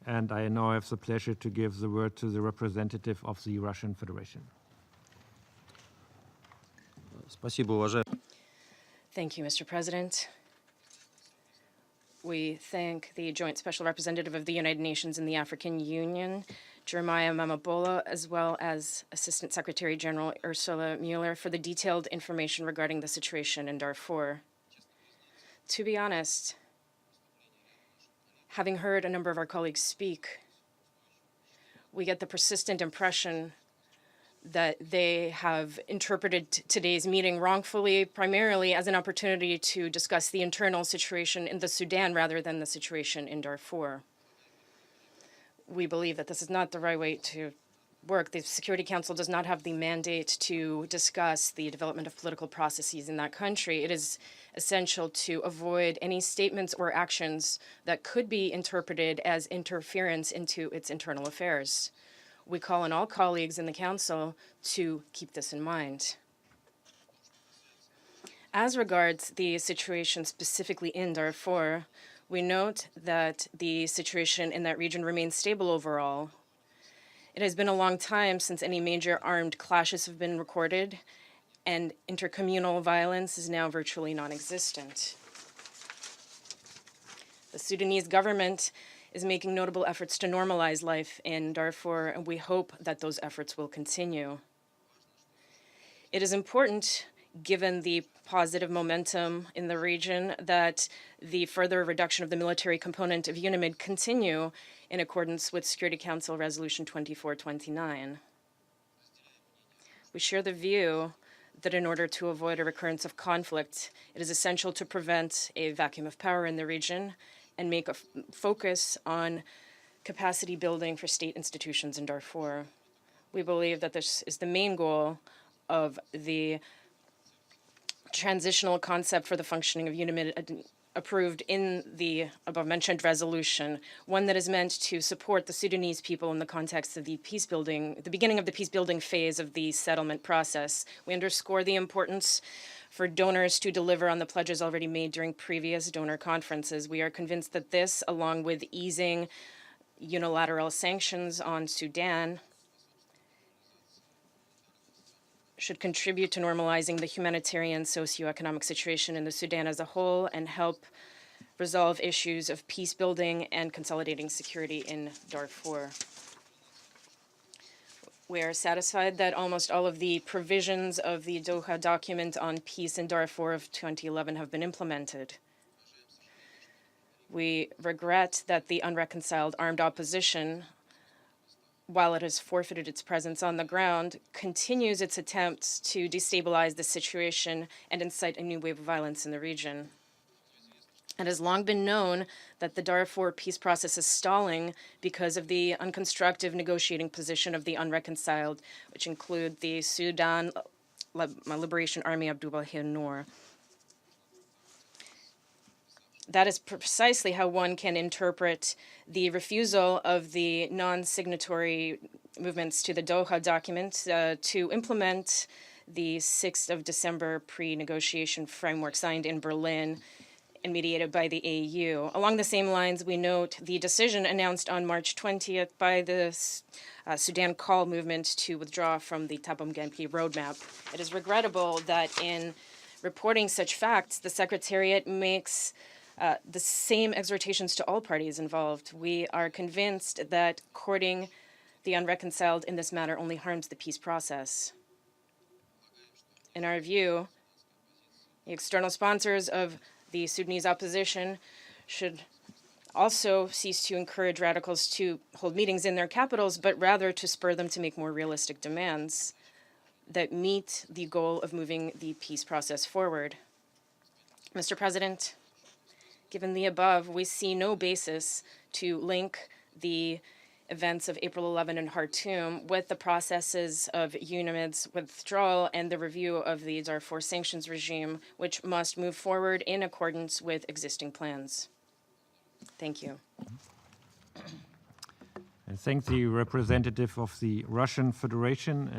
And I now have the pleasure to give the word to the representative of the Russian Federation. Thank you, Mr. President. We thank the Joint Special Representative of the United Nations in the African Union, Jeremiah Mamabolo, as well as Assistant Secretary General Ursula Mueller, for the detailed information regarding the situation in Darfur. To be honest, having heard a number of our colleagues speak, we get the persistent impression that they have interpreted today's meeting wrongfully, primarily as an opportunity to discuss the internal situation in the Sudan rather than the situation in Darfur. We believe that this is not the right way to work. The Security Council does not have the mandate to discuss the development of political processes in that country. It is essential to avoid any statements or actions that could be interpreted as interference into its internal affairs. We call on all colleagues in the Council to keep this in mind. As regards the situation specifically in Darfur, we note that the situation in that region remains stable overall. It has been a long time since any major armed clashes have been recorded, and intercommunal violence is now virtually non-existent. The Sudanese government is making notable efforts to normalize life in Darfur, and we hope that those efforts will continue. It is important, given the positive momentum in the region, that the further reduction of the military component of UNAMID continue in accordance with Security Council Resolution 2429. We share the view that in order to avoid a recurrence of conflict, it is essential to prevent a vacuum of power in the region and make a focus on capacity building for state institutions in Darfur. We believe that this is the main goal of the transitional concept for the functioning of UNAMID approved in the above-mentioned resolution, one that is meant to support the Sudanese people in the context of the beginning of the peace-building phase of the settlement process. We underscore the importance for donors to deliver on the pledges already made during previous donor conferences. We are convinced that this, along with easing unilateral sanctions on Sudan, should contribute to normalizing the humanitarian socioeconomic situation in the Sudan as a whole and help resolve issues of peace building and consolidating security in Darfur. We are satisfied that almost all of the provisions of the Doha document on peace in Darfur of 2011 have been implemented. We regret that the unreconciled armed opposition, while it has forfeited its presence on the ground, continues its attempts to destabilize the situation and incite a new wave of violence in the region. It has long been known that the Darfur peace process is stalling because of the unconstructive negotiating position of the unreconciled, which include the Sudan Liberation Army Abdul-Bahir Noor. That is precisely how one can interpret the refusal of the non-signatory movements to the Doha document to implement the 6th of December pre-negotiation framework signed in Berlin and mediated by the AU. Along the same lines, we note the decision announced on March 20th by the Sudan Call movement to withdraw from the Tabamgampi roadmap. It is regrettable that in reporting such facts, the Secretariat makes the same exhortations to all parties involved. We are convinced that courting the unreconciled in this matter only harms the peace process. In our view, the external sponsors of the Sudanese opposition should also cease to encourage radicals to hold meetings in their capitals, but rather to spur them to make more realistic demands that meet the goal of moving the peace process forward. Mr. President, given the above, we see no basis to link the events of April 11 in Khartoum with the processes of UNAMID's withdrawal and the review of the Darfur sanctions regime, which must move forward in accordance with existing plans. Thank you. I thank the representative of the Russian Federation.